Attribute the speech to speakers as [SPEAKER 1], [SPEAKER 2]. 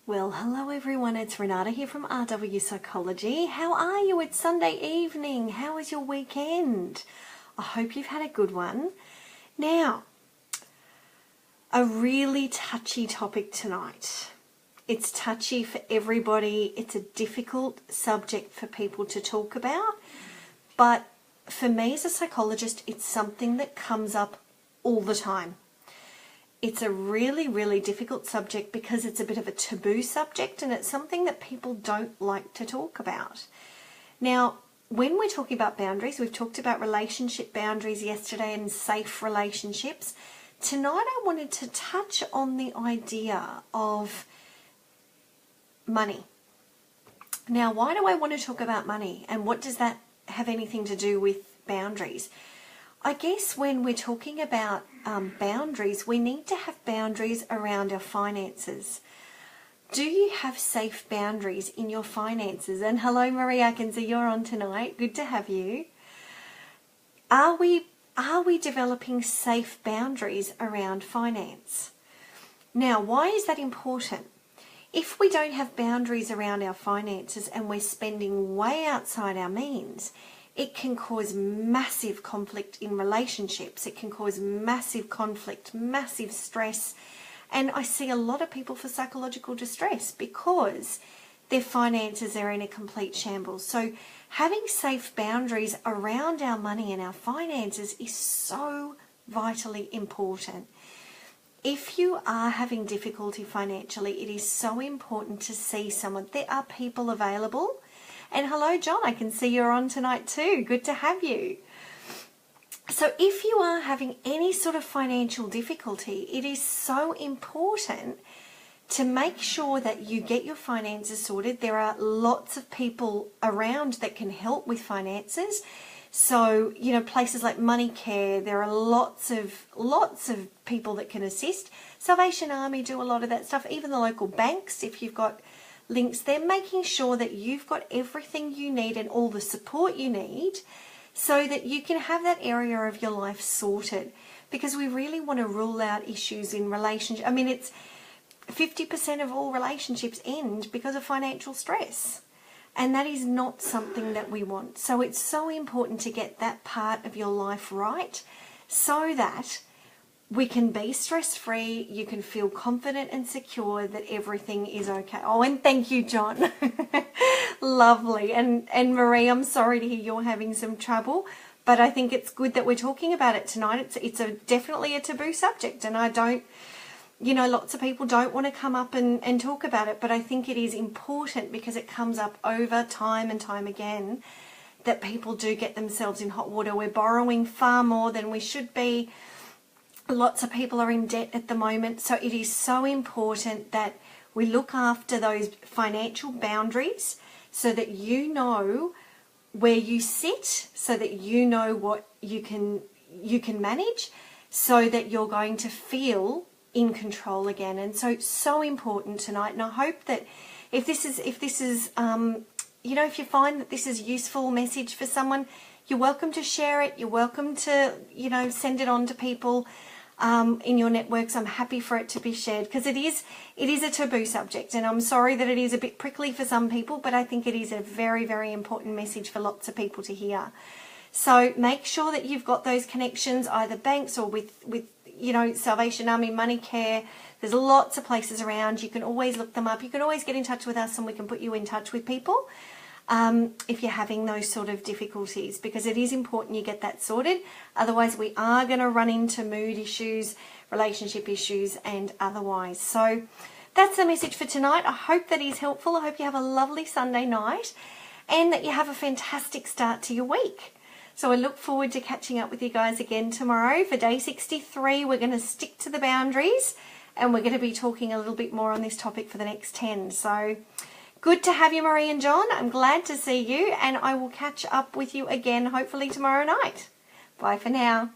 [SPEAKER 1] Well, hello everyone, it's Renata here from RW Psychology. How are you? It's Sunday evening. How was your weekend? I hope you've had a good one. Now, a really touchy topic tonight. It's touchy for everybody. It's a difficult subject for people to talk about. But for me as a psychologist, it's something that comes up all the time. It's a really, really difficult subject because it's a bit of a taboo subject and it's something that people don't like to talk about. Now, when we're talking about boundaries, we've talked about relationship boundaries yesterday and safe relationships. Tonight I wanted to touch on the idea of money. Now, why do I want to talk about money and what does that have anything to do with boundaries? I guess when we're talking about boundaries, we need to have boundaries around our finances. Do you have safe boundaries in your finances? And hello, Marie, I can see you're on tonight. Good to have you. Are we developing safe boundaries around finance? Now, why is that important? If we don't have boundaries around our finances and we're spending way outside our means, it can cause massive conflict in relationships. It can cause massive conflict, massive stress. And I see a lot of people for psychological distress because their finances are in a complete shambles. So having safe boundaries around our money and our finances is so vitally important. If you are having difficulty financially, it is so important to see someone. There are people available. And hello, John, I can see you're on tonight too. Good to have you. So if you are having any sort of financial difficulty, it is so important to make sure that you get your finances sorted. There are lots of people around that can help with finances. So, places like Money Care, there are lots of people that can assist. Salvation Army do a lot of that stuff. Even the local banks, if you've got links there, making sure that you've got everything you need and all the support you need so that you can have that area of your life sorted, because we really want to rule out issues in relationships. I mean, it's 50% of all relationships end because of financial stress, and that is not something that we want. So it's so important to get that part of your life right so that we can be stress-free, you can feel confident and secure that everything is okay. Oh, and thank you, John. Lovely. And Marie, I'm sorry to hear you're having some trouble, but I think it's good that we're talking about it tonight. It's definitely a taboo subject, and I don't, lots of people don't want to come up and talk about it, but I think it is important because it comes up over time and time again that people do get themselves in hot water. We're borrowing far more than we should be. Lots of people are in debt at the moment, so it is so important that we look after those financial boundaries so that you know where you sit, so that you know what you can manage, so that you're going to feel in control again. And so important tonight. And I hope that if you find that this is a useful message for someone, you're welcome to share it. You're welcome to, send it on to people in your networks. I'm happy for it to be shared because it is a taboo subject, and I'm sorry that it is a bit prickly for some people, but I think it is a very, very important message for lots of people to hear. So make sure that you've got those connections, either banks or with Salvation Army, Money Care. There's lots of places around. You can always look them up. You can always get in touch with us and we can put you in touch with people if you're having those sort of difficulties, because it is important you get that sorted. Otherwise, we are going to run into mood issues, relationship issues, and otherwise. So that's the message for tonight. I hope that is helpful. I hope you have a lovely Sunday night and that you have a fantastic start to your week. So I look forward to catching up with you guys again tomorrow for day 63. We're going to stick to the boundaries and we're going to be talking a little bit more on this topic for the next 10. So good to have you, Marie and John. I'm glad to see you, and I will catch up with you again hopefully tomorrow night. Bye for now.